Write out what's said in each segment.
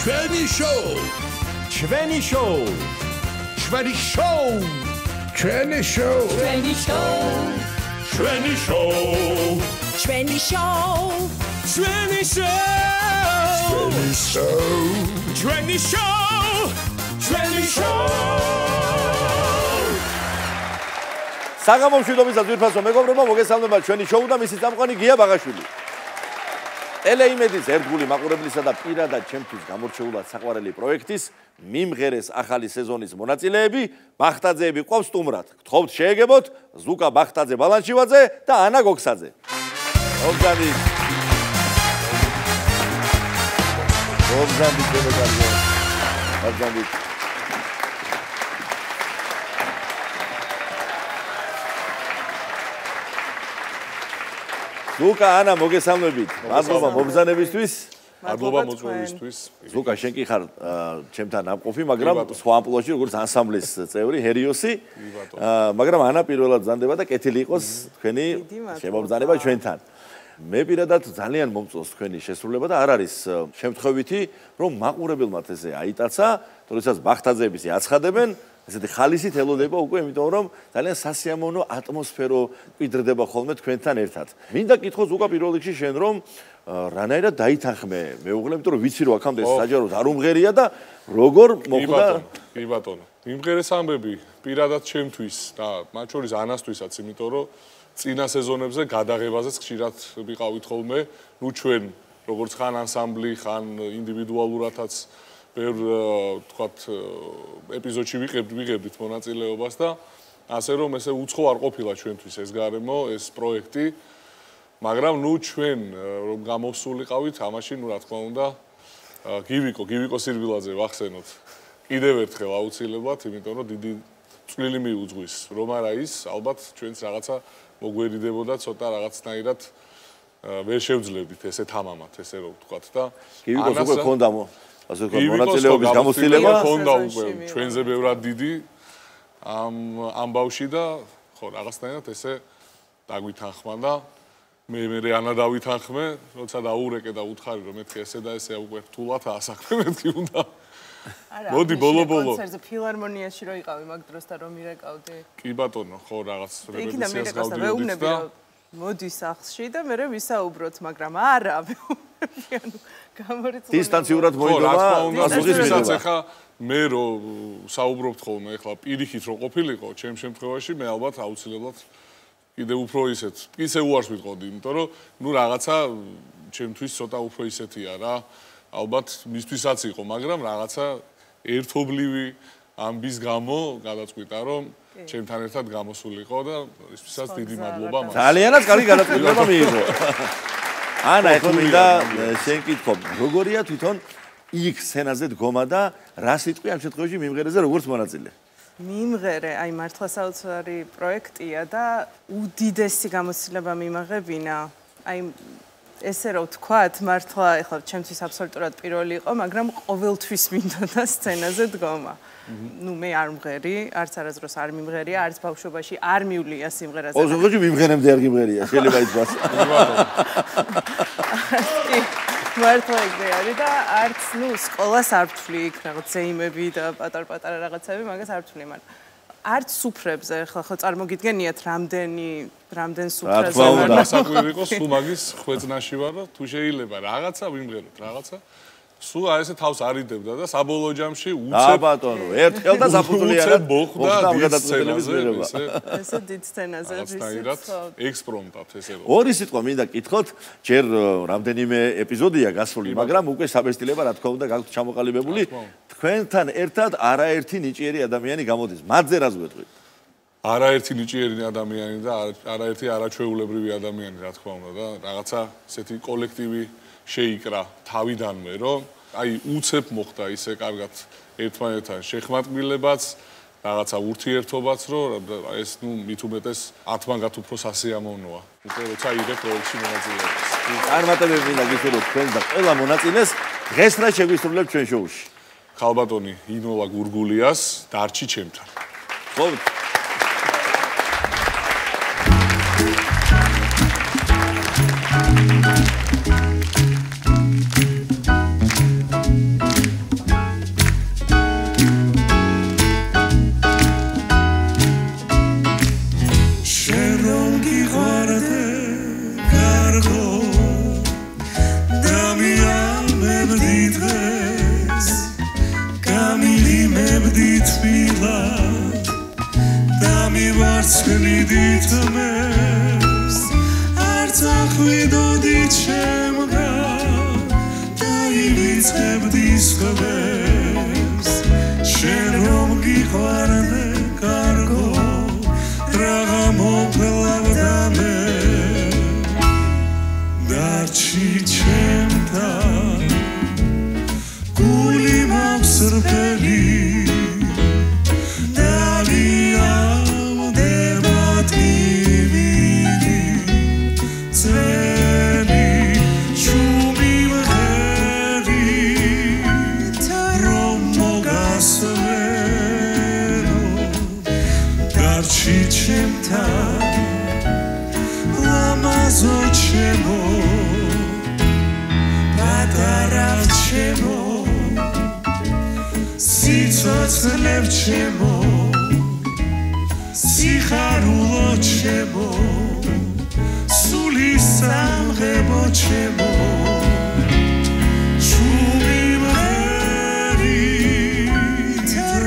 ჩვენი შოუ ჩვენი შოუ ჩვენი შოუ ჩვენი შოუ ჩვენი შოუ ჩვენი შოუ ჩვენი შოუ ჩვენი შოუ ჩვენი შოუ ჩვენი შოუ საგამომშვიდობის ძვირფასო მეგობრებო, მოგესალმება ჩვენი შოუ და მისი წამყვანი გია ბაღაშვილი. ტელეიმედის ერთგული მაყურებლისა და პირადად ჩემთვის გამორჩეულად საყვარელი პროექტის მიმღერეს ახალი სეზონის მონაწილეები, ბახტაძეები ყვავს სტუმრად. გთხოვთ შეეგებოთ ზუკა ბახტაძე ბალანჩივაძე და ანა გოქსაძე. მოგზავნით. ზუკა, ანა, მოგესალმებით. მადლობა მობრძანებისთვის. მადლობა მოწვევისთვის. ზუკა, შენ კი ხარ ჩემთან ამყოფი, მაგრამ სხვა ამპლუაში როგორც ანსამბლის წევრი, ჰერიოსი. მაგრამ ანა პირველად ბრძანდება და კეთილი იყოს თქვენი შემობრძანება ჩვენთან. მე პირადად ძალიან მომწონს თქვენი შესრულება და არ არის შემთხვევითი, რომ მაყურებელმა ესე აიტაცა, თორესაც ბახტაძეების აცხადებენ, ესეთი ხალისით ელოდება უკვე, იმიტომ რომ ძალიან სასიამოვნო ატმოსფერო კვიდრდება ხოლმე თქვენთან ერთად. მინდა კითხო ზუკა პირველ რიგში შენ რომ რანაირად დაითანხმე მეუღლე, იმიტომ რომ ვიცი რომ აქამდე საჯაროდ არ უმღერია და როგორ მოხდა? კი ბატონო. მიმღერეს ამბები პირადად ჩემთვის და მათ შორის ანასთვისაც, იმიტომ რომ წინა სეზონებზე გადაღებაზეც ხშირად ვიყავით ხოლმე, ნუ ჩვენ როგორც ხან ანსამბლი, ხან ინდივიდუალურადაც ბევრ თქვათ ეპიზოდში ვიღებდით მონაწილეობას და ასე რომ ესე უცხო არ ყოფილა ჩვენთვის ეს გარემო, ეს პროექტი. მაგრამ ნუ ჩვენ რომ გამოვსულიყავით, ამაში ნუ რა თქმა უნდა გივიკო სირბილაძე ვახსენოთ. კიდევ ერთხელ აუცილებლად, იმიტომ რომ დიდი წვლილი მიუძღვის. რომ არა ის, ალბათ ჩვენც რაღაცა მოგვერიდებოდა ცოტა რაღაცნაირად ვერ შევძლებდით ესე თამამად, ესე რომ ვთქვათ და გივიკოს უკვე ქონდა ასე ვთქვათ მონაწილეობის გამოცდილება ქონდა უკვე ჩვენზე ბევრად დიდი ამ ბავში და ხო რაღაცნაირად ესე დაგვითანხმა და მე ანა დავითანხმე, როცა დაურეკე და უთხარი რომ მეთქი ესე და ესე უკვე რთულად ასაქმე მეთქი უნდა. მოდი ბოლო-ბოლო. კონცერტზე ფილარმონიაში რო იყავი მაგ დროს და რომ ირეკავდი. კი ბატონო, ხო რაღაც რეპეტიციას გავდივდით და მოდი სახლში და მე ვისაუბროთ, მაგრამ არა, ანუ გამორიცხული. დისტანციურად მოიდობა, პასუხის მიღება. ეხლა მე რო საუბრობთ ხოლმე, ეხლა პირიქით რო ყოფილიყო, ჩემ შემთხვევაში მე ალბათ აუცილებლად კიდე უფრო ისეთ, ისე უარს ვიტყოდი, იმიტომ რომ ნუ რაღაცა ჩემთვის ცოტა უფრო ისეთია რა. ალბათ მისთვისაც იყო, მაგრამ რაღაცა ერთობლივი ამბის გამო გადაწყვიტა, რომ ჩემთან ერთად გამოსულიყო და ისთვისაც დიდი მადლობა მას. ძალიანაც კარგი გადაწყვეტილება მიიღო. ანა, ეხლა მინდა შენ კითხო, როგორია თვითონ იქ სცენაზე დგომა და რა სიტყვი ამ შემთხვევაში მიმღერეზე როგორც მონაწილე? მიმღერე, აი მართლა საოცარი პროექტია და უდიდესი გამოცდილება მიმაღებინა. აი ესე რომ ვთქვათ, მართლა ეხლა ჩემთვის აბსოლუტურად პირველი იყო, მაგრამ ყოველთვის მინდოდა სცენაზე დგომა. ნუ მე არ მღერი, არც არასდროს არ მიმღერია, არც ბავშვობაში არ მივლია სიმღერაზე. ყოველთვის მიმღერემდე არ გიმღერია, შეიძლება ითქვას. მართლა ეგრე არის და არც ნუ სკოლას არ ვთვლი იქ რაღაც ზეიმები და პატარ-პატარა რაღაცები, მაგას არ ვთვლი, მაგრამ არც სუფრებზე, ხო წარმოგიდგენიათ რამდენ სუფრაზე ვარ. დასაკვირი იყო სულ მაგის ხვეწნაში ვარ და თუ შეიძლება რაღაცა ვიმღეროთ, რაღაცა სულ ესე თავს არიდებდა და საბოლოო ჯამში უცებ ბატონო, ერთხელ და საფუძვლიანად მოხდა გადაწყვეტილების მიღება. ესე დიდ სცენაზე ვიცით. ექსპრომტად ესე რომ. ორი სიტყვა მინდა კითხოთ, ჯერ რამდენიმე ეპიზოდია გასული, მაგრამ უკვე საბესტილება რა თქმა უნდა გაქვთ ჩამოყალიბებული. თქვენთან ერთად არაერთი ნიჭიერი ადამიანი გამოდის. მათზე რას გვეტყვით? არაერთი ნიჭიერი ადამიანი და არაერთი არაჩვეულებრივი ადამიანი, რა თქმა უნდა და რაღაცა ესეთი კოლექტივი შეიკრა თავიდანვე, რომ აი უცებ მოხდა ისე კარგად ერთმანეთთან შეხმატკბილებაც, რაღაცა ურთიერთობაც, რომ ეს ნუ მით უმეტეს 10 მაგათ უფრო სასიამოვნოა. უკვე როცა იღებ პროექტში მონაწილეობას. წარმატებები მინდა გიხადოთ თქვენ და ყველა მონაწილეს დღეს რა შეგვისრულებთ ჩვენ შოუში. ქალბატონი ინოლა გურგულიას დარჩი ჩემთან. ხო ხნიდით მებს არც ახვიდოდი ჩემგან დაივიწყებდი სხვებს შენ რომ გიყვარდე კარგო რაღა მოპლავდა მე დარჩი ჩემთან გული მავსრბელი Sicoclev chemo Sixarulo chemo Suli samghebo chemo Shumi mgherit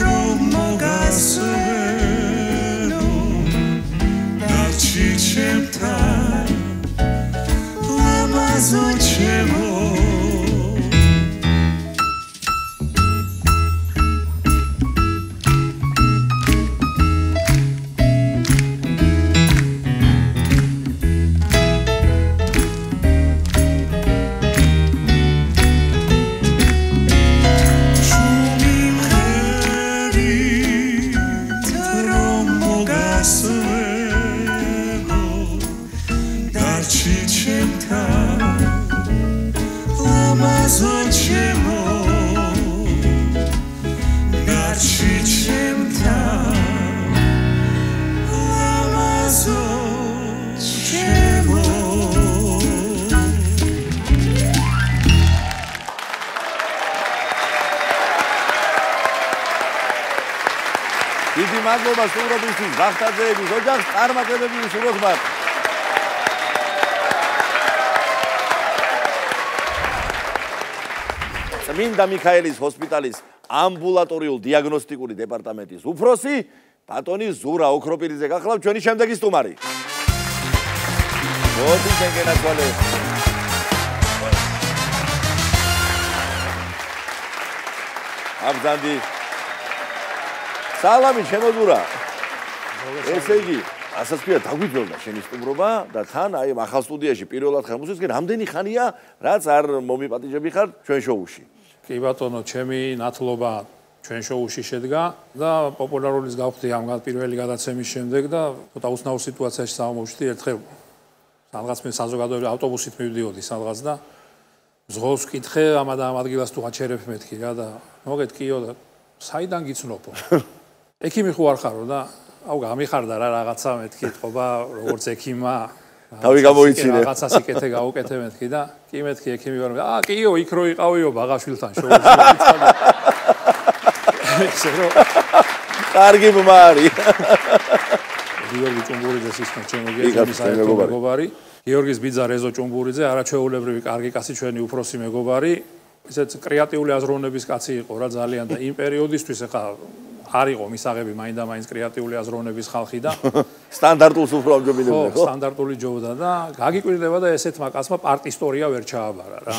rom mogasveno Darchi chemtan Lamazo chemo მადლობა სტუმრობისთვის, ვახტაძეების ოჯახს წარმატებები უსურვოთ მათ. წმინდა მიქაელის ჰოსპიტალის ამბულატორიულ დიაგნოსტიკური დეპარტამენტის უფროსი ბატონი ზურა ოქროპირიძე გახლავთ ჩვენი შემდეგი სტუმარი. მოდი შეგენაცვალე. აბზანდი სალამი შემოძურა. ესე იგი, ასაც ქვია დაგვიძველდა შენი სტუმრობა და თან აი ახალ სტუდიაში პირველად ხელმოსვისკენ რამდენი ხანია, რაც არ მომიპატიჟები ხარ ჩვენ შოუში. კი ბატონო, ჩემი ნათლობა ჩვენ შოუში შედგა და პოპულარულის გავხდი ამ პირველი გადაცემის შემდეგ და ცოტა უცნაურ სიტუაციაში სამომოვშდი ერთხელ სადღაც მე საზოგადოებრივი ავტობუსით მივდიოდი სადღაც და ზღავს ვკითხე ამ ადგილას თუ აჩერებ მეთქი რა და მოგეთ კიო და საიდან გიცნობო? ექიმი ხო არ ხარო და აუ გამიხარდა რა რაღაცა მეთქი თყობა როგორც ექიმა თავი გამოიცინე რაღაცა სიკეთე გაუკეთე მეთქი და კი მეთქი ექიმი ვარ კიო იქ რო იყავიო ბაღაშვილთან შოუში ისერო კარგი მომარი გიორგი ჭუმბურიძეს ისმენ ჩემოგიაზმის საერთო მეგობარი გიორგის ბიძა რეზო ჭუმბურიძე არაჩვეულებრივი კარგი კაცი ჩვენი უფროსი მეგობარი ისეთ კრეატიული აზროვნების კაცი იყო რა ძალიან და იმ პერიოდისთვის ახლა არ იყო მისაღები მაინდა-მაინც კრეატიული აზროვნების ხალხი და სტანდარტულს უფრო ამჯობინებდა ხო სტანდარტული ჯობდა და გაგიკვირდება და ესეთმა კაცმა პარტისტორია ვერ ჩააბარა რა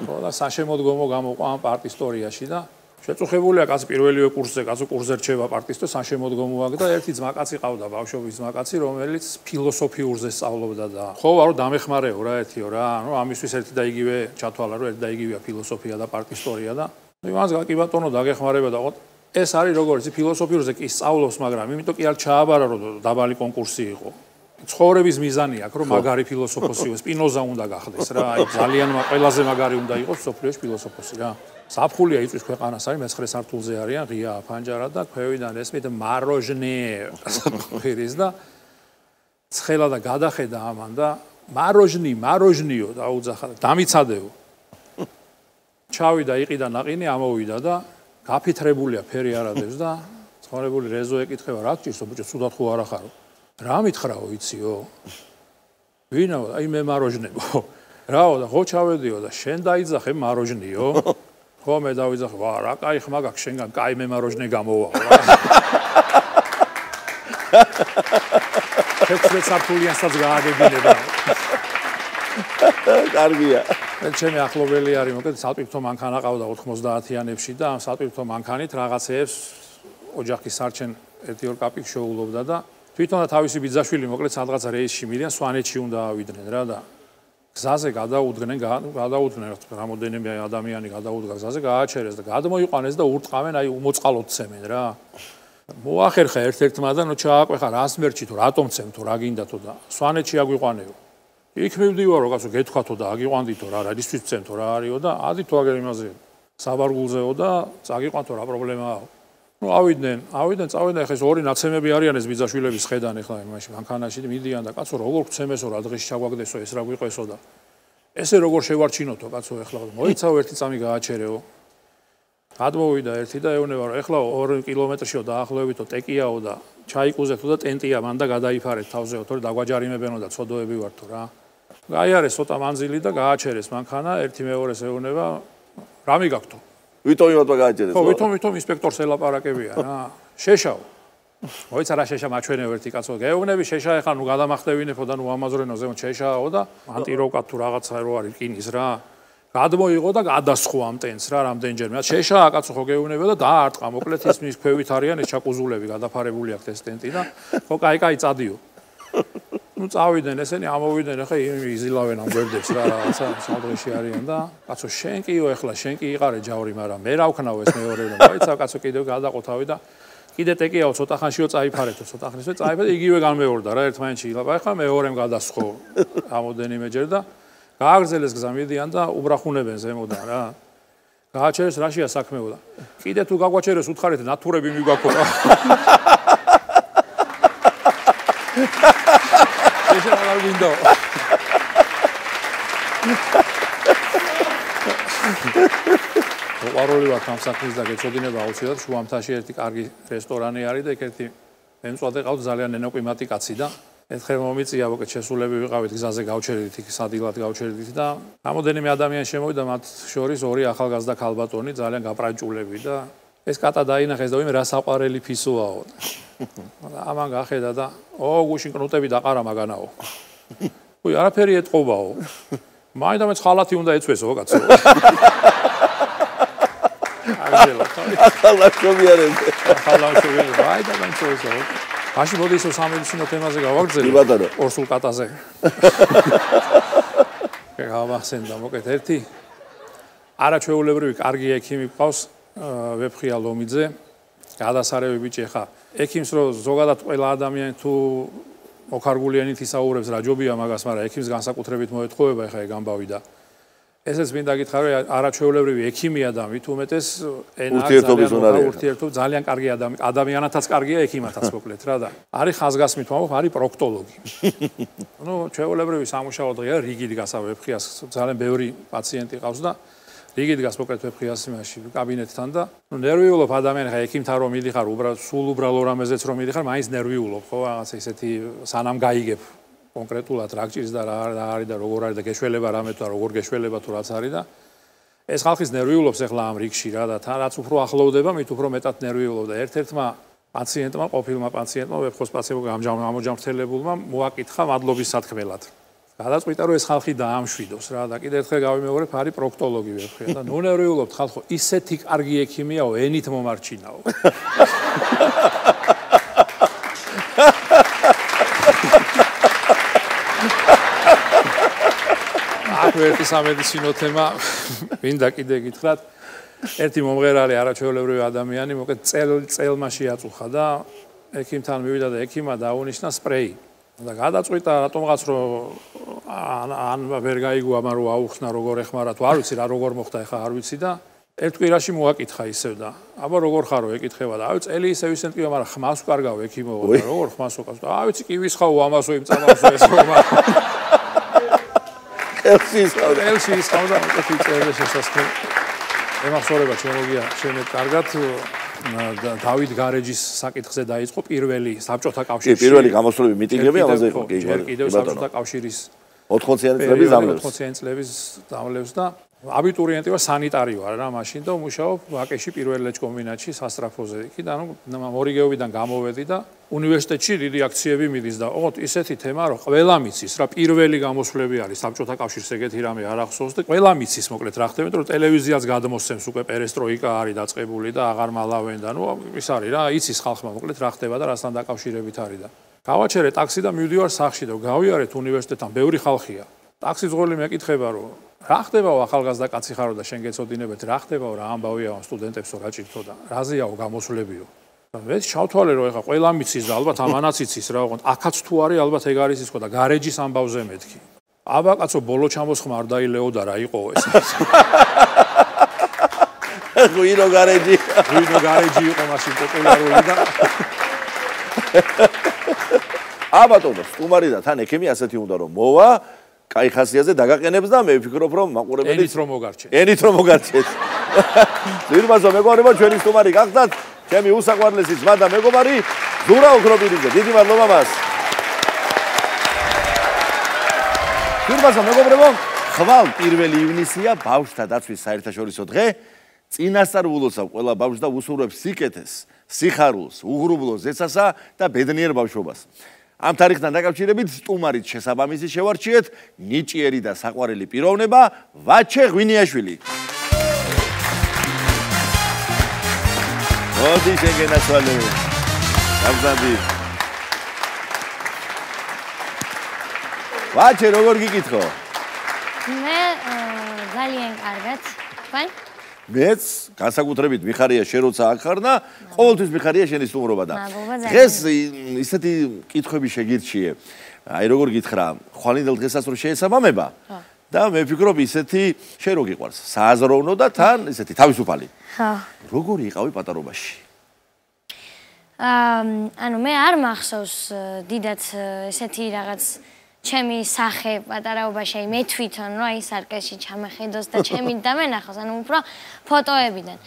ხო და საშემოდგომო გამოყვა ამ პარტისტორიაში და შეწუხებულია კაცი პირველივე კურსზე კაცო კურსზე რჩება პარტისტო საშემოდგომო აქ და ერთი ძმაკაცი ყავდა ბავშვობის ძმაკაცი რომელიც ფილოსოფიურზე სწავლობდა და ხო ვარო დამეხმარეო რა ერთიო რა ანუ ამისთვის ერთი და იგივე ჩათვალა რომ ერთი და იგივეა ფილოსოფია და პარტისტორია და იმას კი ბატონო დაგეხმარება და ეს არის როგორც ფილოსოფიურზე კი სწავლობს მაგრამ იმიტომ კი არ ჩააბარა რომ დაბალი კონკურსი იყო ცხოვრების მიზანი აქვს რომ მაგარი ფილოსოფოსი სპინოზა უნდა გახდეს რა აი ძალიან ყველაზე მაგარი უნდა იყოს სოფლიოში ფილოსოფოსი რა საფხულია იწვის ქვეყანას არის მე-9 სართულზე არიან ღია ფანჯარა და ქვევიდან ესმით მაროჟნე ფირის და ცხელა და გადახედა ამან და მაროჟნიო დაუძახა დამიცადეო ჩავიდა იყიდა ნაყინი ამოვიდა და გაფითრებულია ფერი არადევს და ცხოვრებული რეზო ეკითხება რა გჭირსო ბიჭო სუდად ხო არ ახარო რა მითხრაო იციო ვინაო აი მე მაროჟნებო რაო და ხო ჩავედიო და შენ დაიძახე მაროჟნიო ხო მე დავიძახე ვა რა კაი ხმა გაქვს შენგან კაი მე მაროჟნე გამოვა რა 16 საფულიანსაც გააგებინება. კარგია. ჩემი ახლობელი არის, მოკლედ სატვირთო მანქანა ყავდა 90-იანებში და ამ სატვირთო მანქანით რაღაცეებს ოჯახის სარჩენ 1-2 კაპიკს შეუვლობდა და თვითონაც თავისი ბიძაშვილი მოკლედ სადღაც რეისში მიდიან სვანეთში უნდა ავიდნენ რა და გზაზე გადაუდგნენ რამოდენიმე ადამიანი გადაუდგა გზაზე გააჩერეს და გადმოიყვანეს და ურტყავენ აი უმოწყალოდ ცემენ რა მოახერხა ერთ-ერთმა და ჩააყვეხა რას მერჩი თუ რატომ ცემ თუ რა გინდათო და სვანეთში აგვიყვანეო იქ მივდივარო კაცო გეთქვათო და აგიყვანდითო რა რისთვის ცემთო რა არისო და ადითო აგერ იმაზე საბარგულზეო და წაგიყვანთო რა პრობლემაა ну ავიდნენ წავიდნენ ხეს ორი ნაცემები არიან ეს ბიძაშვილების ხედან ეხლა იმაში მანქანაში მიდიან და კაცო როგორ გცემესო რა დღეში ჩაგვაგდესო ეს რა გვიყვესო და ესე როგორ შევარჩინოთო კაცო ეხლა მოიცავ ერთი წამი გააჩერეო გადმოვიდა ერთი და ეუბნება რომ ეხლა 2 კილომეტრშიო დაახლოებითო ტეკიაო და ჩაიკუზეთო და ტენტია მან და გადაიფარეთ თავზეო თორე დაგვაჯარიმებენო და ცოდოები ვართო რა გაიარეს ცოტა მანძილი და გააჩერეს მანქანა ერთი მეორეს ეუბნება რა მიგაქვთო ვიტომ იმათმა გააჩერეს ხო ვიტომ ინსპექტორს ელაპარაკებია რა შეშაო მოიცა რა შეშა მაჩვენე ერთი კაცო გეუბნები შეშა ეხლა ნუ გადამახტევინებო და ნუ ამაზრენო ზემოთ შეშაო და ანტიროკად თუ რაღაცა რო არის რკინის რა გადმოიღო და გადასხო ამ ტენს რა რამდენჯერმე შეშა კაცო ხო გეუბნებო და დაარტყა მოკლედ ის მის ქვევით არიან ეს ჩაკუზულები გადაფარებული აქვს ეს ტენტი და ხო კაი წადიო ну წავიდნენ ესენი ამოვიდნენ ახლა იზილავენ ამ გვერდებს რა რაღაცა სადღეში არიან და კაცო შენ კიო ეხლა შენ კი იყარე ჯავრი მაგრამ მე რა ვქნაო ეს მეორე რომ მოიცა კაცო კიდევ გადაყო თავი და კიდე ტეკიაო ცოტა ხანშიო წაიფარეთო ცოტა ხანშიო წაიფარე იგივე განმეორდა რა ერთმანეთში ილაპა ახლა მეორემ გადასხო ამოდენიმეჯერ და გააგრძელეს გზა მიდიან და უბრახუნებენ ზემოდან რა გააჩერეს რაშია საქმეო და კიდე თუ გაგვაჩერეს უთხარით ნათურები მიგვაქო რა ეს რა გინდო ვაროლი ვარ ამ საქმის და გეწოდინება აუცილებლად შუამთაში ერთი კარგი რესტორანი არის და ერთ-ერთი მემწვადე ყავთ ძალიან ენოკვიმატი კაცი და ერთხელ მომიწია მოკეთ შესულები ვიყავით გზაზე გავჩერდით იქ სადილად გავჩერდით და რამოდენიმე ადამიანი შემოვიდა მათ შორის ორი ახალგაზრდა ქალბატონი ძალიან გაპრანჭულები და ეს კატა დაინახეს და ვიმე რა საყვარელი ფისოაო ამან გახედა და გუშინ კნუტები დაყარა მაგანაო უი არაფერი ეთყობაო მაინდამაც ხალათი უნდა ეცვესო კაცო ახალაშობიარე მაინდამაც ეცვესო მაშინ მოდი ისო სამედიცინო თემაზე გავაგრძელო ორსულ კატაზე გავახსენდა მოკეთ ერთი არაჩვეულებრივი კარგი ექიმი ყავს ვეფხია ლომიძე გადასარევი ბიჭი ხა ექიმს რო ზოგადად ყველა ადამიანი თუ მოხარგულიანით ისაუბრებს რა ჯობია მაგას მაგრამ ექიმს განსაკუთრებით მოეთხოვება ხა ეგ ამბავი და ესეც მინდა გითხრა არაჩვეულებრივი ექიმია და მით უმეტეს ურთიერთობის ძალიან კარგი ადამიანათაც კარგია ექიმათაც მოკლედ რა და არის ხაზგასმით ვამბობ არის პროქტოლოგი ნუ ჩვეულებრივი სამუშაო დღეა რიგი დგას ვეფხიას ძალიან ბევრი პაციენტი ყავს და რიგი დგას მოკლედ ვეფხიას იმაში კაბინეტთან და ნუ ნერვიულობ ადამიანი ხა ექიმთან რომ მიდიხარ სულ უბრალო რამეზეც რომ მიდიხარ მაინც ნერვიულობ ხო რაღაცა ისეთი სანამ გაიგებ კონკრეტულად რა გჭირს და რა არის და როგორ არის და გეშველება რამე თუ როგორ გეშველება თუ რაც არის და ეს ხალხის ნერვიულობს ახლა ამ რიგში რა და თან რაც უფრო ახლოვდება მით უფრო მეტად ნერვიულობდა ერთ-ერთმა პაციენტმა ყოფილმა პაციენტმა ვეფხოს პაციენტმა ამოჯამრთელებულმა მოაკითხა მადლობის სათქმელად გადაწყვიტა რომ ეს ხალხი დაამშვიდოს რა და კიდე ერთხელ გავიმეორებ არის პროქტოლოგი ვეფხია და ნუ ნერვიულობთ ხალხო ისეთი კარგი ექიმიაო ენით მომარჩინაო ერთი სამედიცინო თემა მინდა კიდე გითხრათ ერთი მომღერალი არაჩვეულებრივი ადამიანი მოკეთ წელმა შეაწუხა და ექიმთან მივიდა და ექიმა დაუნიშნა სპრეი და გადაწყვიტა რატომღაც რომ ან ვერ გაიგო ამან რომ აუხსნა როგორ ეხმარა თუ არ ვიცი რა როგორ მოხდა ეხა არ ვიცი და ერთ კვირაში მოაკითხა ისევ და აბა როგორ ხარო ეკითხება და აი წელი ისევ ისენტია მაგრამ ხმას ვკარგავ ექიმო და როგორ ხმას ვკარგავ და აი ვიცი კივის ხავ ამასო იმ წამასო ეს რომ ელსის ხავდა მოკეთი წერდა შესასწრებ ემახსოვრება შემოგია შემეთ კარგად დავით გარეჯის საკითხზე დაიწყო პირველი საბჭოთა კავშირში პირველი გამოსვლები მიტინგები ამაზე იყო კი კიდევ საბჭოთა კავშირის 80-იანი წლების დამლევს 80-იანი წლების დამლევს და აბიტურიენტი ვარ, სანიტარი ვარ რა მაშინ და ვმუშაობ ვაკეში პირველ ლეჩ კომბინატში სასტრაფოზე. იქიდან მორიგეობიდან გამოვედი და უნივერსიტეტში დიდი აქციები მიდის და ოღონდ ისეთი თემა რომ ყველა მიცის რა პირველი გამოსვლები არის საბჭოთა კავშირს ეგეთი რამე არ ახსოვს და ყველა მიცის მოკლედ რა ხდება რომ ტელევიზიაც გადმოსცემს უკვე პერესტროიკა არის დაწყებული და აღარ მალავენ და ის არის რა იცის ხალხმა მოკლედ რა ხდება და რასთან დაკავშირებით არის და გავაჩერე ტაქსი და მივდივარ სახლში და გავიარეთ უნივერსიტეტთან ბევრი ხალხია ტაქსის ძღოლი მეკითხება რომ რა ხდებაო ახალგაზრდა კაცი ხარო და შენ გეცოდინებეთ რა ხდებაო რა ამბავია სტუდენტებსო რა ჭირთო და რაზეაო გამოსვლებიო მე ჩავთვალე რომ ეხა ყველა მიცის და ალბათ ამანაც იცის რა ოღონდ აქაც თუ არის ალბათ ეგ არის ის ხო და გარეჯის ამბავზე მეთქი აბა კაცო ბოლო ჩამოსხმარ დაილეო და რა იყო ეს ვინო გარეჯი იყო მაშინ პოპულარული და აბატონო სტუმარი და თან ექიმი ასეთი უნდა რომ მოვა კაი ხასიათზე დაგაყენებს და მე ვფიქრობ რომ მაყურებელი ენით რომ მოგარჩეთ ძირბაზო მეგობრებო ჩვენი სტუმარი გახდათ ჩემი უსაყვარლესი ძმა და მეგობარი ზურა ოქროპირიძე დიდი მადლობა მას ძირბაზო მეგობრებო ხვალ 1 ივნისია ბავშვთა დაცვის საერთაშორისო დღე წინასწარ ულოცავ ყველა ბავშვს და უსურვებს სიკეთეს სიხარულს უღრუბლო ზეცასა და ბედნიერ ბავშვობას ამ თარიღთან დაკავშირებით სტუმარით შესაბამისი შევარჩიეთ ნიჭიერი და საყვარელი პიროვნება ვაჩე ღვინიაშვილი. მოდი შეგენაცვალე. გამზადი. ვაჩე როგორ გიკითხო? მე ძალიან კარგად. თქვენ? მეც განსაკუთრებით მიხარია შენ როცა აქ ხარ და ყოველთვის მიხარია შენი სტუმრობა და დღეს ისეთი კითხვები შეგირჩიე. აი როგორ გითხრა, ხვალინდელ დღესაც რო შეესაბამება და მე ვფიქრობ ისეთი შენ რო გიყვარს, სააზროვნო და თან ისეთი თავისუფალი. ხო. როგორი იყავი პატარობაში? ანუ მე არ მახსოვს დიდად ესეთი რაღაც ჩემი სახე პატარაობაში მე თვითონ რა ის არკეში ჩამეხედოს და ჩემი დამენახოს ანუ უფრო ფოტოებიდან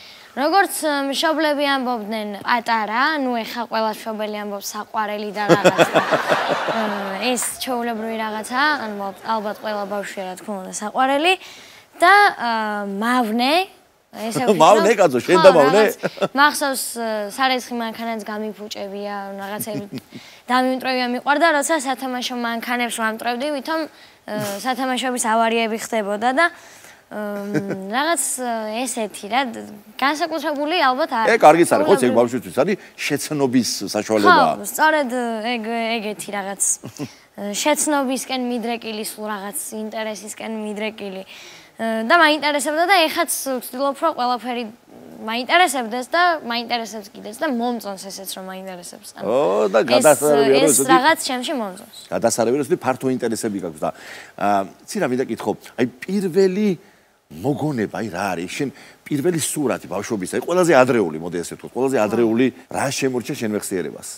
როგორც მშობლები ამბობდნენ პატარა ნუ ეხა ყველა მშობელი ამბობს საყვარელი და რაღაც ეს ჩაოლებრივი რაღაცა ანუ ალბათ ყველა ბავშვი რა თქმა უნდა საყვარელი და მავნე ესე ვთქვი მავნე კაცო შენ და მავნე მახსოვს სარეცხი მანქანაც გამიფუჭებია რაღაცები დამიმტრევია მიყვარდა როცა სათამაშო მანქანებს ვამტრევდი ვითომ სათამაშოების ავარიები ხდებოდა და რაღაც ესეთი რა განსაკუთრებული ალბათ არის კარგიც არის ხო ეგ ბავშვისთვის არის შეცნობის საშუალება ხო სწორედ ეგეთი რაღაც შეცნობისკენ მიდრეკილი სულ რაღაც ინტერესისკენ მიდრეკილი და მაინტერესებდა და ეხაც ვცდილობ რომ ყველაფერი მაინტერესებდეს და მაინტერესებს კიდეც და მომწონს ესეც რომ მაინტერესებს. ო და გადასარევი ეს რაღაც ჩემში მომწონს. გადასარევი რომ ფართო ინტერესები გაქვს და ცირა მინდა კითხო, აი პირველი მოგონება აი რა არის? შენ პირველი სურათი ბავშვობისა, აი ყველაზე ადრეული, მოდი ესე ვთქვათ, ყველაზე ადრეული რა შემორჩა შენ მეხსიერებას?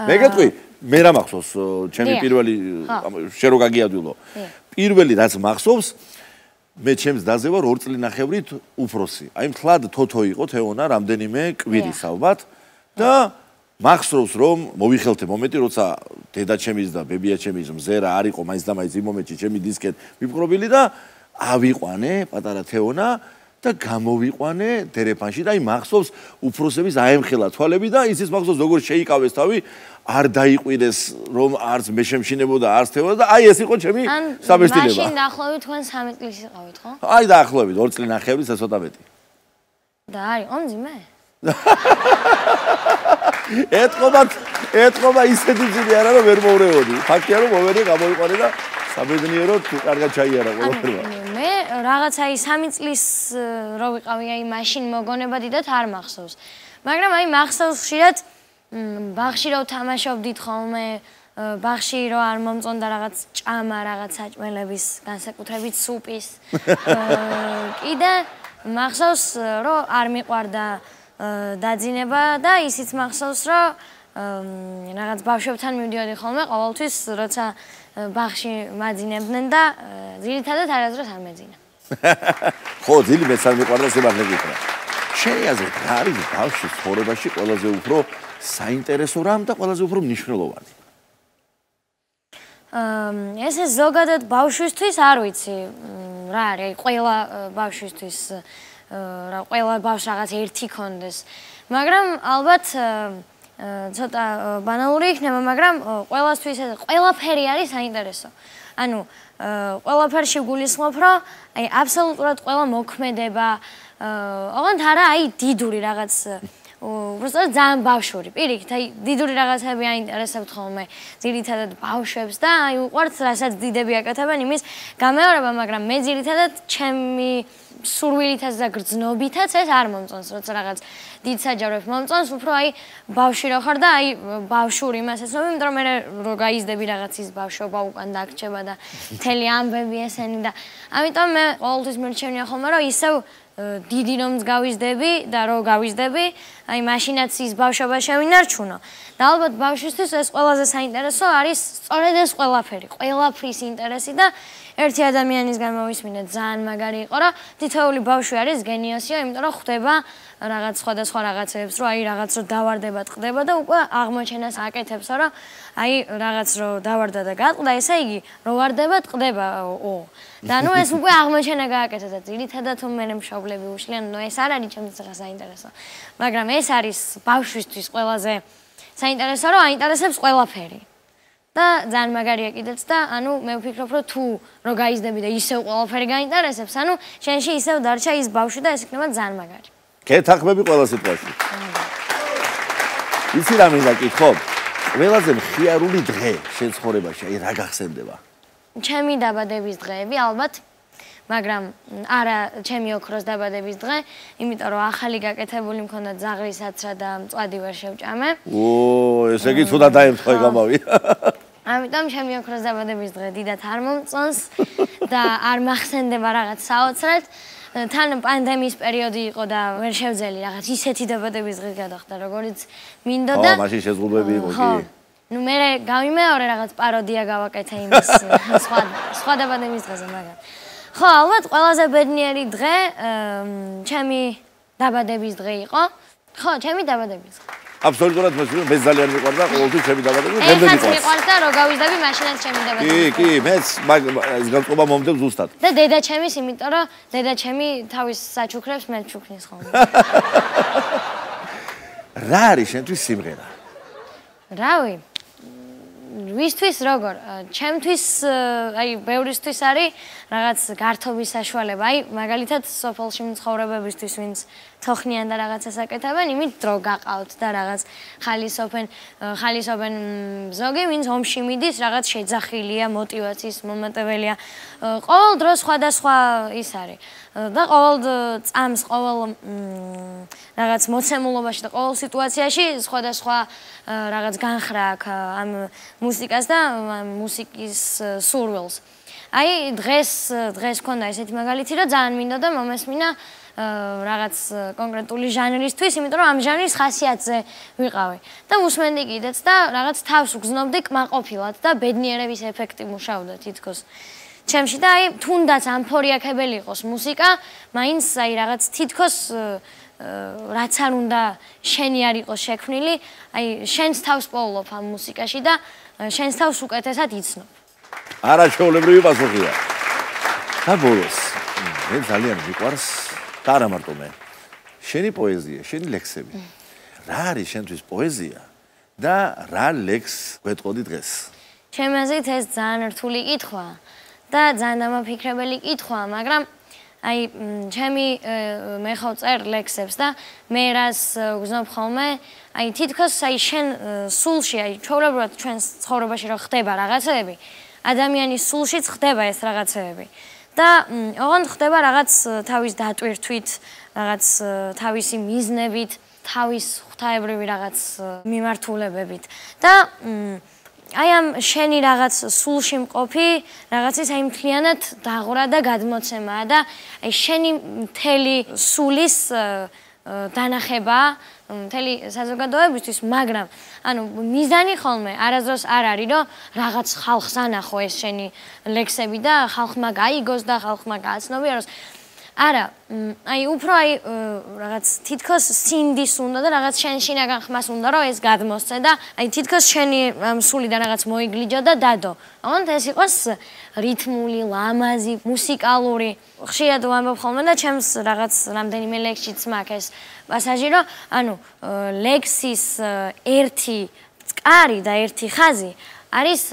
მე გეტყვი, მე რა მახსოვს ჩემი პირველი შენ რო გაგიადვილო. პირველი რაც მახსოვს მე ჩემს დაზე ვარ 2 წლინახევრით უფროსი. აი მთლად თოთო იყო თეონა რამდენიმე კვირის ალბათ და მახსოვს რომ მოვიხელთე მომენტი როცა დედა ჩემის და ბებია ჩემის მზერა არ იყო მაინც და მაინც იმ მომენტში ჩემი დისკენ მიფრობილი და ავიყვანე პატარა თეონა და გამოვიყვანე დერეფანში და აი მახსოვს უფროსების აემხელა თვალები და ისიც მახსოვს როგორ შეიკავეს თავი არ დაიყვირეს რომ არც მე შემშინებოდა არც თეონა და აი ეს იყო ჩემი საბეჭდილება. მაშინ დაახლოებით თქვენ 3 წლის იყავით ხო? აი დაახლოებით 2 წლინახევრით ცოტა მეტი. და არის ონძიმე? ეთყობა ისეთი ძილი არა რომ ვერ მოვრეოდი. ფაქტია რომ მოვერე გამოვიყვანე და საბედნიეროდ კარგად ჩაიარა ყველაფერმა. მე რაღაცა 3 წლის რო ვიყავი აი მაშინ მოგონება დიდად არ მახსოვს. მაგრამ აი მახსოვს ხშირად ბაღში რო თამაშობდით ხოლმე ბაღში რო არ მომწონდა რაღაც ჭამა რაღაც საჭმელების განსაკუთრებით სუპის კიდე მახსოვს რომ არ მიყვარდა დაძინება და ისიც მახსოვს რომ რაღაც ბავშვებთან მივდიოდი ხოლმე ყოველთვის როცა ბაღში მაძინებდნენ და ძირითადად არასდროს არ მეძინა ხო ძილი მეც არ მიყვარდა სიმართლე გითხრა შენი აზრით რა არის ბავშვის ცხოვრებაში ყველაზე უფრო საინტერესო რამ და ყველაზე უფრო მნიშვნელოვანი ესე ზოგადად ბავშვისთვის არ ვიცი რა არის, ყველა ბავშვისთვის რა ყველა ბავშვს რაღაც ერთი კონდეს. მაგრამ ალბათ ცოტა ბანალური იქნება, მაგრამ ყველასთვის ყველაფერი არის საინტერესო. ანუ ყველაფერში გულისხმობ, რომ აი აბსოლუტურად ყველა მოქმედება, ოღონდ არა აი დიდური რაღაც უბრალოდ ძალიან ბავშვური. პირიქით, აი დიდური რაღაცები აინტერესებთ ხოლმე ძირითადად ბავშვებს და აი უყვართ რასაც დიდები აკეთებენ იმის გამეორება, მაგრამ მე ძირითადად ჩემი სურვილითაც და გრძნობითაც ეს არ მომწონს, როცა რაღაც დიდ საჯაროებს მომწონს, უფრო აი ბავშვი რო ხარ და აი ბავშვური იმას ეცნობ, იმიტომ რომ მე რო გაიზრდები რაღაცის ბავშვობა უკან დაგრჩება და მთელი ამბები ესენი და ამიტომ მე ყოველთვის მერჩენია ხოლმე რომ ისევ დიდი რომს გავიზრდები და რო გავიზრდები, აი მაშინაც ის ბავშვობა შევინარჩუნო. და ალბათ ბავშვისთვის ეს ყველაზე საინტერესო არის სწორედ ეს ყველაფერი, ყველაფრის ინტერესი და ერთი ადამიანისგან მოვისმინეთ ძალიან მაგარი იყო, რომ თითოეული ბავშვი არის გენიოსია, იმიტომ რომ ხვდება რაღაც სხვადასხვა რაღაცებს, რომ აი რაღაც რო დავარდება, ტყდება და უკვე აღმოჩენას აკეთებს, რომ აი რაღაც რო დავარდა და გატყდა, ესე იგი რო ვარდება, ტყდებაო. და ნუ ეს უკვე აღმოჩენა გააკეთა და ძირითადად მე მშობლები უშლიან, ნუ ეს არ არის ჩემთვის რა საინტერესო. მაგრამ ეს არის ბავშვისთვის ყველაზე საინტერესო, რომ აინტერესებს ყველაფერი. და ძალიან მაგარია კიდეც და ანუ მე ვფიქრობ, რომ თუ რო გაიზრდები და ისევ ყველაფერი გაინტერესებს, ანუ შენში ისევ დარჩა ის ბავშვი და ეს იქნება ძალიან მაგარი. კეთახმები ყველა სიტყვაში. იცი რა მინდა გითხო? ყველაზე მხიარული დღე შენ ცხოვრებაში, აი რა გახსენდება? ჩემი დაბადების დღეები ალბათ, მაგრამ არა ჩემი ოქროს დაბადების დღე, იმიტომ რომ ახალი გაკეთებული მქონდა ძაღლისაცრა და მწვადი ვერ შევჭამე. ესე იგი თუნდაც დაემთხვა გამავი. ამიტომ ჩემი ოქროს დაბადების დღე დიდად არ მომწონს და არ მახსენდება რაღაც საოცრად. თან პანდემიის პერიოდი იყო და ვერ შევძელი რაღაც ისეთი დაბადების დღე გადახდა, როგორც მინდოდა. მაშინ შეზღუდვები იყო კი. ნუ მე გავიმეორე რაღაც პაროდია გავაკეთე იმის სხვა დაბადების დღეზე, მაგრამ ხო, ალბათ ყველაზე ბედნიერი დღე ჩემი დაბადების დღე იყო. ხო, ჩემი დაბადების დღე. აბსოლუტურად მე ძალიან მიყვარდა ყოველთვის ჩემი დაბადების დღე. ეხაც მიყვარს და რო გავიზრდები, მაშინაც ჩემი დაბადების დღე. კი, მეც ეს განწყობა მომდებ ზუსტად. და დედა ჩემის, იმიტომ რომ დედა ჩემი თავის საჩუქრებს მე ჩუქნის ხოლმე. რა არის შენთვის სიმღერა? რავი. ვისთვის როგორ? ჩემთვის აი ბევრისთვის არის რაღაც გართობის საშუალება. აი მაგალითად სოფელში მცხოვრებებისთვის, ვინც თოხნიან და რაღაცას აკეთებენ, იმით დრო გაყავთ და რაღაც ხალისობენ ზოგი, ვინც ომში მიდის, რაღაც შეძახილია, мотиваციის მომატებელია. ყოველ დროს სხვადასხვა ის არის. და ყოველ წამს, ყოველ რაღაც მოცემულობაში და ყოველ სიტუაციაში სხვადასხვა რაღაც განხრა აქვს ამ მუსიკას და მუსიკის სურვილს. აი დღეს მქონდა ესეთი მაგალითი, რომ ძალიან მინდოდა მომესმინა რაღაც კონკრეტული ჟანრისთვის, იმიტომ რომ ამ ჟანრის ხასიათზე ვიყავი. და უსმენდი კიდეც და რაღაც თავს ვგზნობდი კმაყოფილად და ბედნიერების ეფექტი მუშაობდა თითქოს. ჩემში და აი თუნდაც ამფორიაქებელი იყოს მუსიკა, მაინც აი რაღაც თითქოს რაც არ უნდა შენი არ იყოს შექმნილი, აი შენს თავს პოულობ ამ მუსიკაში და შენს თავს უკეთესად იცნობ. არაჩვეულებრივი პასუხია. და ბოლოს, მე ძალიან მიყვარს და არა მარტო მე. შენი პოეზია, შენი ლექსები. რა არის შენთვის პოეზია და რა ლექსს გვეტყოდი დღეს? ჩემი აზრით ეს ძალიან რთული კითხვაა და ძალიან დამაფიქრებელი კითხვაა, მაგრამ აი ჩემი მე ხო წერ ლექსებს და მე რას ვგზნობ ხოლმე, აი თითქოს აი შენ სულში, აი ჩვეულებრივად ჩვენს ცხოვრებაში რო ხდება რაღაცები, ადამიანის სულშიც ხდება ეს რაღაცები. და ოღონდ ხდება რაღაც თავის დატვირთვით, რაღაც თავისი მიზნებით, თავის ღვთაებრივი რაღაც მიმართულებებით. და აი ამ შენი რაღაც სულში მყოფი რაღაცის აი მთლიანად დაღვრა და გადმოცემაა და აი შენი მთელი სულის დანახება მთელი საზოგადოებისთვის, მაგრამ ანუ მიზანი ხოლმე არასდროს არ არის, რომ რაღაც ხალხს ანახო ეს შენი ლექსები და ხალხმა გაიგოს და ხალხმა გააცნობიეროს. არა, აი უფრო აი რაღაც თითქოს სინდის უნდა და რაღაც შინაგან ხმას უნდა რომ ეს გადმოსცე და აი თითქოს შენი სულიდან რაღაც მოიგლიჯო და დადო. ამან ეს იყოს რითმული, ლამაზი, მუსიკალური. ხშირად ვამბობ ხოლმე და ჩემს რაღაც რამდენიმე ლექსშიც მაქვს ეს პასაჟი, რომ ანუ ლექსის ერთი წყარი და ერთი ხაზი არის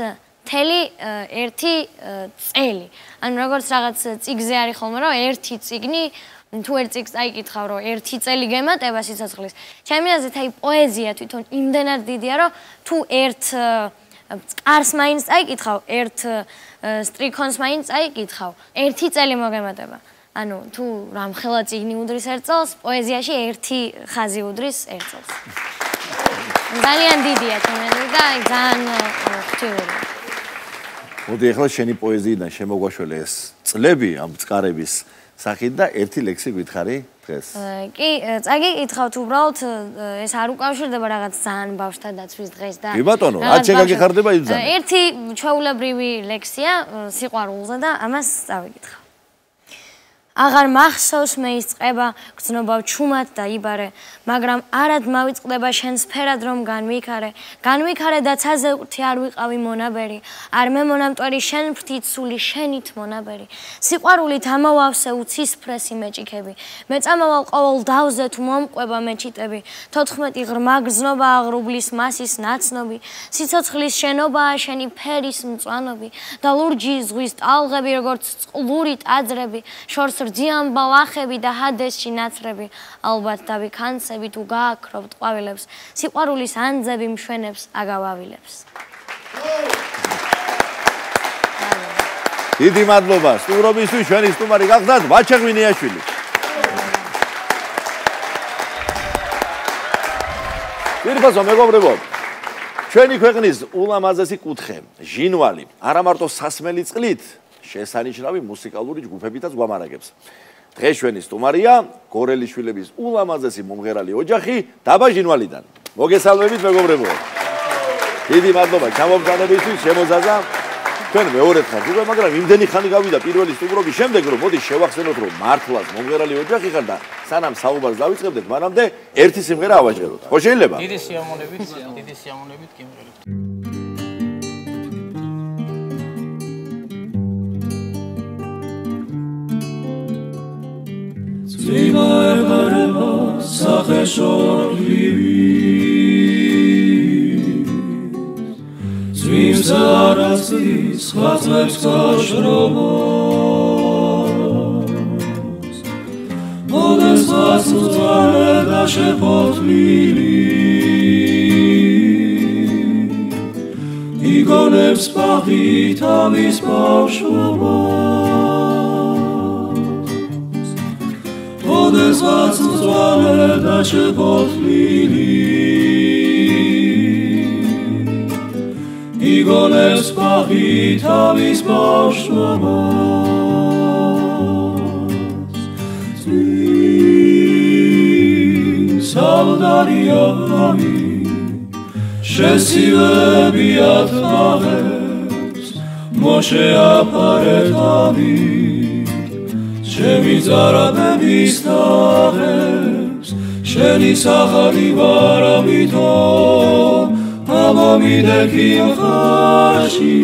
მთელი ერთი წელი. ანუ როგორც რაღაც წიგზე არის ხოლმე რომ ერთი წიგნი თუ ერთ წიგს აიკითხავ რომ ერთი წელი გემატება სიცოცხლის. ჩემი აზრით აი პოეზია თვითონ იმდენად დიდია რომ თუ ერთ წყარს მაინც აიკითხავ, ერთ სტრიქონს მაინც აიკითხავ, ერთი წელი მოგემატება. ანუ თუ რამხელა წიგნი უდრის ერთ წელს, პოეზიაში ერთი ხაზი უდრის ერთ წელს. ძალიან დიდია ჩემი აზრით და ძალიან ღვთიური. მოდი ახლა შენი პოეზიიდან შემოგვაშველე ეს წლები ამ წყარების სახით და ერთი ლექსი გითხარი დღეს. კი, წაგიკითხავთ უბრალოდ ეს არ უკავშირდება რაღაც ძალიან ბავშვთა დაცვის დღეს და კი ბატონო, რაც შეგაგიხარდება იბრძანე. ერთი ჩვეულებრივი ლექსია სიყვარულზე და ამას წავიკითხავ. აღარ მახსოვს მე ის წყება, გრძნობავ ჩუმად და იბარე, მაგრამ არად მავიწყდება შენს ფერად რომ განვიქარე და ცაზე ურთი არ ვიყავი მონაბერი, არ მე მონამტვერი შენ ფრთით სული შენით მონაბერი, სიყვარულით ამოვავსე უცისფრესი მეჭიქები, მე წამავალ ყოველ დავზე თუ მომყვება მეჩიტები, 14 ღრმა გრძნობა აღრუბლის მასის ნაცნობი, სიცოცხლის შენობაა შენი ფერის მწვანობი და ლურჯი ზღვის ტალღები როგორც წყლური ტაძრები, შორს რძიან ბალახები და ჰადესში ნაცრები, ალბათ დავიქანცები თუ გააქრობთ ყვავილებს, სიყვარულის ანძები მშვენებს აგავავილებს. დიდი მადლობა სტუმრობისთვის, ჩვენი სტუმარი გახდათ ვაჩა ღვინიაშვილი. პირფასო მეგობრებო, ჩვენი ქვეყნის ულამაზესი კუთხე, ჟინვალი, არა მარტო სასმელი წყლით, შესანიშნავი მუსიკალური ჯგუფებითაც გვამარაგებს. დღეს ჩვენი სტუმარია გორელიშვილების ულამაზესი მომღერალი ოჯახი დაბა ჟინვალიდან. მოგესალმებით მეგობრებო. დიდი მადლობა ჩამობრძანებისთვის, შემოძაზა. ჩვენ მეორედ ხართ უკვე, მაგრამ იმდენი ხანი გავიდა პირველი სტუმრობის შემდეგ, რომ მოდი შევახსენოთ, რომ მართლაც მომღერალი ოჯახი ხარ და სანამ საუბარს დავიწყებდეთ, მანამდე ერთი სიმღერა ავაჟღეროთ. ხო შეიძლება? დიდი სიამოვნებით გიმღერებთ. Zima ebareba sakheshorlivi Zvim zarazis khatzvebs kashrovos Modes khatzvane da shepotlili Igonebs pachit avis bavshvobos Modes khatzvane da shepotlili Igonebs pachit avis bavshvobos Zvim savdariami Shesivები ათაღებს მოშეაფარეთ ამით ჩემი ძარაბების თაღებს შენი სახალი ვარ ამითო ამომიდექი მხარში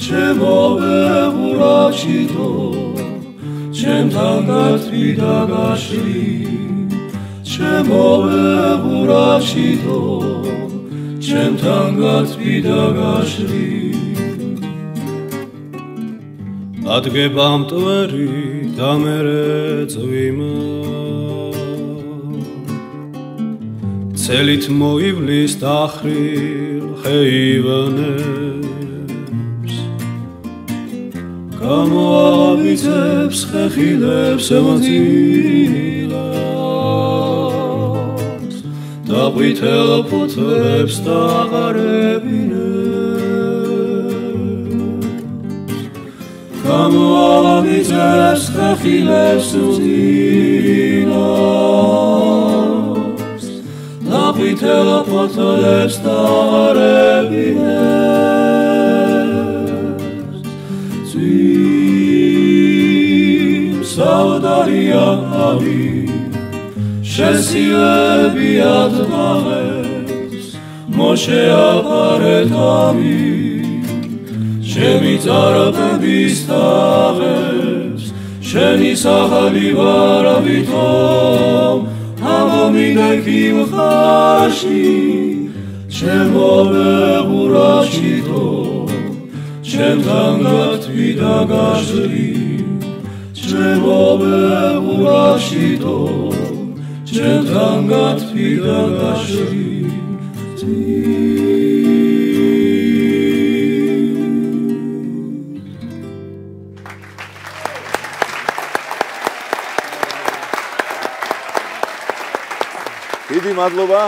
ჩემო ვეღურაჩითო ჩემთან გათვი და გაშლი ჩემო ვეღურაჩითო ჩემთან გათვი და გაშლი ადგება მტვერი და მერე წვიმა ცელით მოივლის დახრილ ხეივანებს გამოავიწებს ხეხილებს ემოძილას და ყვითელ ფოთლებს დაღარებინებს გამოავიწებს ხეხილებს ემოძილას და ყვითელ ფოთლებს დაღარებინებს საუდარიანი შესიები ადმაღებს მოშეაფარეთ ამი ჩემი წარაბების თაღებს შენი სახალი ვარავითო ამომინდექი მხარში ჩემო მეღურაშითო ჩემთან გათვიდა გაშლი ჩემო მეღურაშითო ჩემთან გათვიდა გაშლი დიდი მადლობა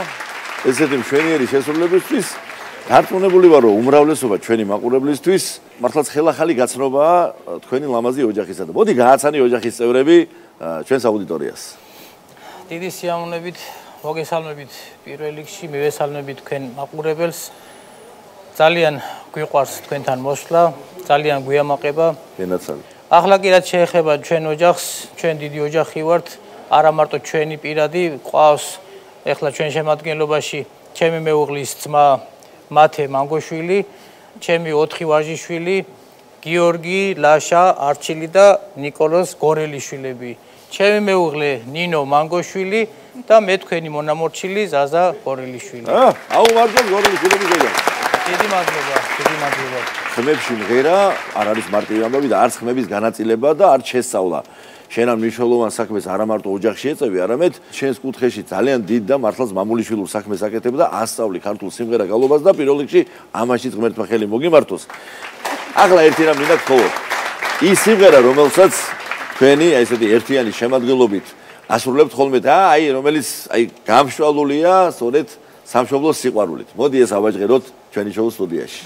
ესეთი მშვენიერი შესრულებისთვის. დარწმუნებული ვარ, რომ უმრავლესობა ჩვენი მაყურებლისთვის მართლაც ხელახალი გაცნობაა თქვენი ლამაზი ოჯახისა და მოდი გააცანი ოჯახის წევრები ჩვენს აუდიტორიას. დიდი სიამოვნებით მოგესალმებით პირველ რიგში მივესალმებით თქვენ მაყურებელს. ძალიან გვიყვარს თქვენთან მოსვლა, ძალიან გვიამაყება. გენაცალი. ახლა კი რაც შეეხება ჩვენ ოჯახს, ჩვენ დიდი ოჯახი ვართ, არა მარტო ჩვენი პირადი, ყავს ეხლა ჩვენ შემადგენლობაში ჩემი მეუღლის ძმა მათე მანგოშვილი, ჩემი 4 ვაჟიშვილი, გიორგი, ლაშა, არჩილი და ნიკოლოზ გორელიშვილები. ჩემი მეუღლე ნინო მანგოშვილი და მე თქვენი მონამორჩილი ზაზა გორელიშვილი. აუმართოთ გორელიშვილები ზოგადად. დიდი მადლობა, დიდი მადლობა. ხმებში მღერა არ არის მარტივი ამბავი და არც ხმების განაწილება და არც შესწავლა. შენ ამ მნიშვნელოვან საქმეს არა მარტო ოჯახში ეწევი, არამედ შენს კუთხეში ძალიან დიდ და მართლაც მამულიშვილურ საქმეს აკეთებ და ასწავლი ქართულ სიმღერა გალობას და პირველ რიგში ამაშიც ღმერთმა ხელი მოგიმართოს. ახლა ერთი რამ მინდა გთხოვოთ. ის სიმღერა, რომელსაც თქვენი ესეთი ერთიანი შემადგენლობით ასრულებთ ხოლმე და რომელიც გამშვალულია სწორედ სამშობლოს სიყვარულით. მოდი ეს ავაჟღეროთ ჩვენი შოუს სტუდიაში.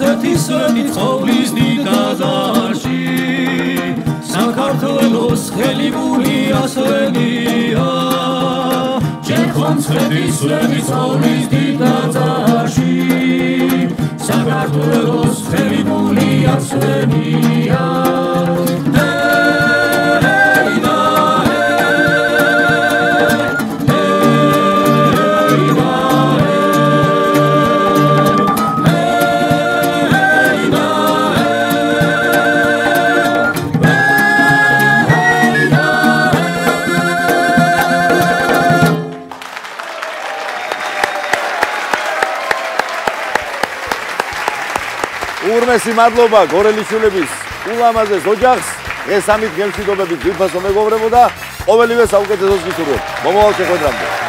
სომხეთის მიწოვლის დიდადარში საქართველოს ხელიბული ასვენია ჯერ ხომცხეთის მიწოვლის დიდადარში საქართველოს ხელიბული ასვენია ურმესი მადლობა გორელიშვილების ულამაზეს ოჯახს ეს ამით გემშვიდობებით ძვირფასო მეგობრებო და ყოველივე საუკეთესოს გისურვებთ მომავალ შეხვედრამდე